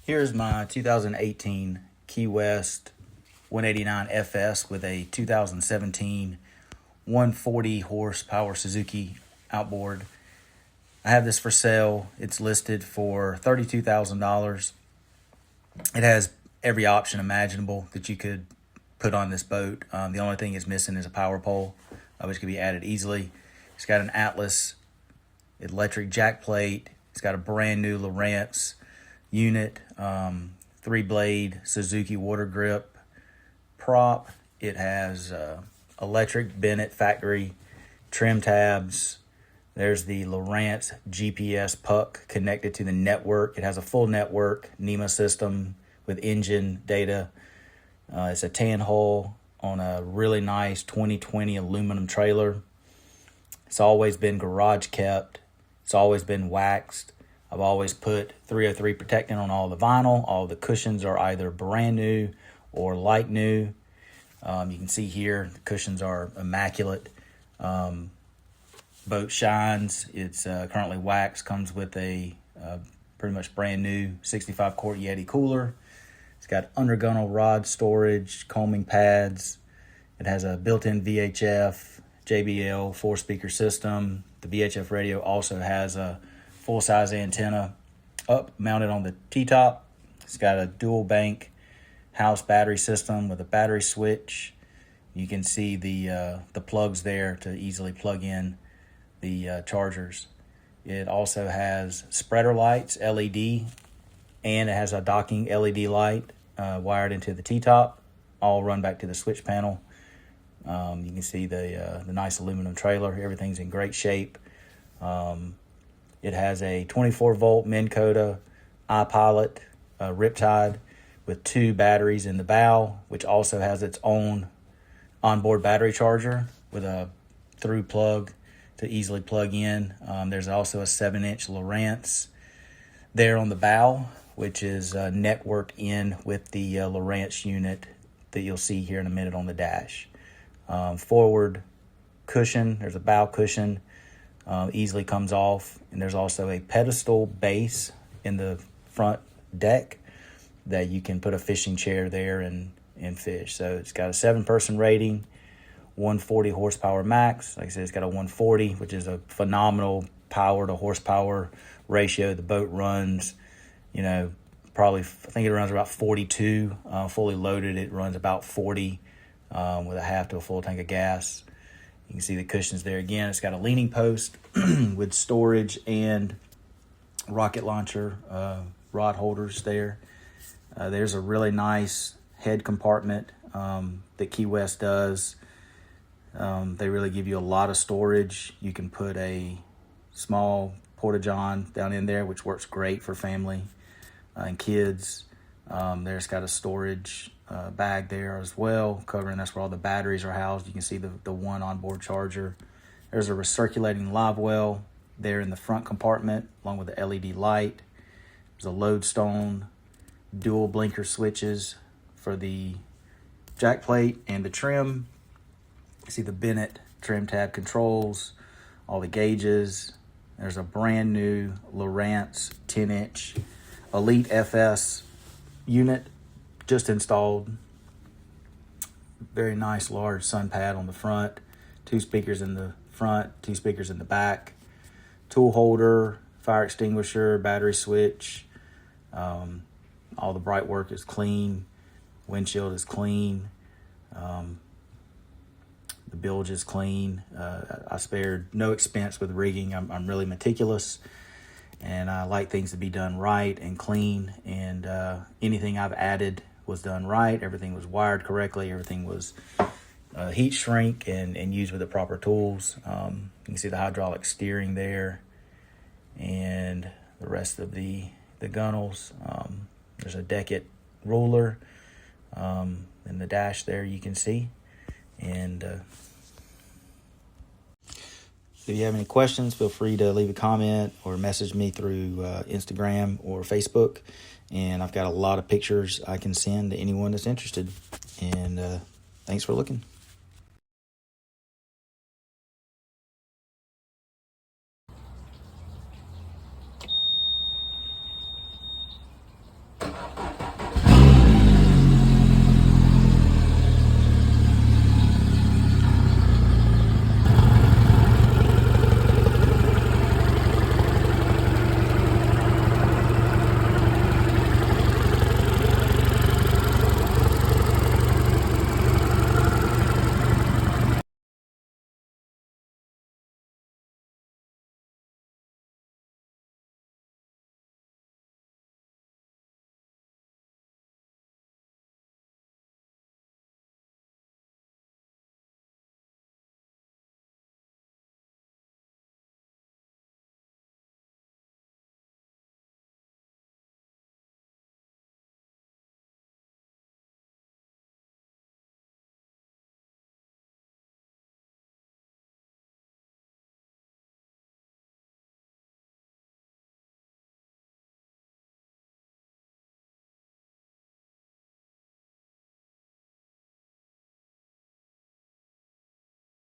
Here's my 2018 Key West 189 FS with a 2017 140 horsepower Suzuki outboard. I have this for sale. It's listed for $32,000. It has every option imaginable that you could put on this boat. The only thing it's missing is a power pole, which can be added easily. It's got an Atlas electric jack plate. It's got a brand new Lowrance unit, 3-blade Suzuki water grip prop. It has electric Bennett factory trim tabs. There's the Lowrance GPS puck connected to the network. It has a full network NEMA system with engine data. It's a tan hull on a really nice 2020 aluminum trailer. It's always been garage kept. It's always been waxed. I've always put 303 protectant on all the vinyl. All the cushions are either brand new or like new. You can see here the cushions are immaculate. Boat shines. It's currently waxed. Comes with a pretty much brand new 65 quart Yeti cooler. It's got undergunnel rod storage, combing pads. It has a built-in VHF, JBL 4-speaker system. The VHF radio also has a full-size antenna mounted on the T-top. It's got a dual bank house battery system with a battery switch. You can see the plugs there to easily plug in the chargers. It also has spreader lights, LED, and it has a docking LED light wired into the T-top, all run back to the switch panel. You can see the nice aluminum trailer. Everything's in great shape. It has a 24-volt Minn Kota iPilot Riptide with 2 batteries in the bow, which also has its own onboard battery charger with a through plug to easily plug in. There's also a 7-inch Lowrance there on the bow, which is networked in with the Lowrance unit that you'll see here in a minute on the dash. Forward cushion, there's a bow cushion, easily comes off, and there's also a pedestal base in the front deck that you can put a fishing chair there and fish. So it's got a 7-person rating, 140 horsepower max. Like I said, it's got a 140, which is a phenomenal power to horsepower ratio. The boat runs, probably, I think it runs about 42. Fully loaded, it runs about 40 with a half to a full tank of gas. You can see the cushions there again. It's got a leaning post with storage and rocket launcher rod holders there. There's a really nice head compartment that Key West does. They really give you a lot of storage. You can put a small porta-john down in there, which works great for family and kids. There's got a storage bag there as well, covering that's where all the batteries are housed. You can see the one onboard charger. There's a recirculating live well there in the front compartment, along with the LED light. There's a lodestone dual blinker switches for the jack plate and the trim. You see the Bennett trim tab controls, all the gauges. There's a brand new Lowrance 10-inch Elite FS unit just installed. Very nice large sun pad on the front. 2 speakers in the front, 2 speakers in the back. Tool holder, fire extinguisher, battery switch. All the bright work is clean. Windshield is clean. The bilge is clean. I spared no expense with rigging. I'm really meticulous, and I like things to be done right and clean. And anything I've added was done right. Everything was wired correctly. Everything was heat shrink and used with the proper tools. You can see the hydraulic steering there, and the rest of the gunnels. There's a Deckett ruler in the dash there, you can see. And if you have any questions, feel free to leave a comment or message me through Instagram or Facebook. And I've got a lot of pictures I can send to anyone that's interested. And thanks for looking.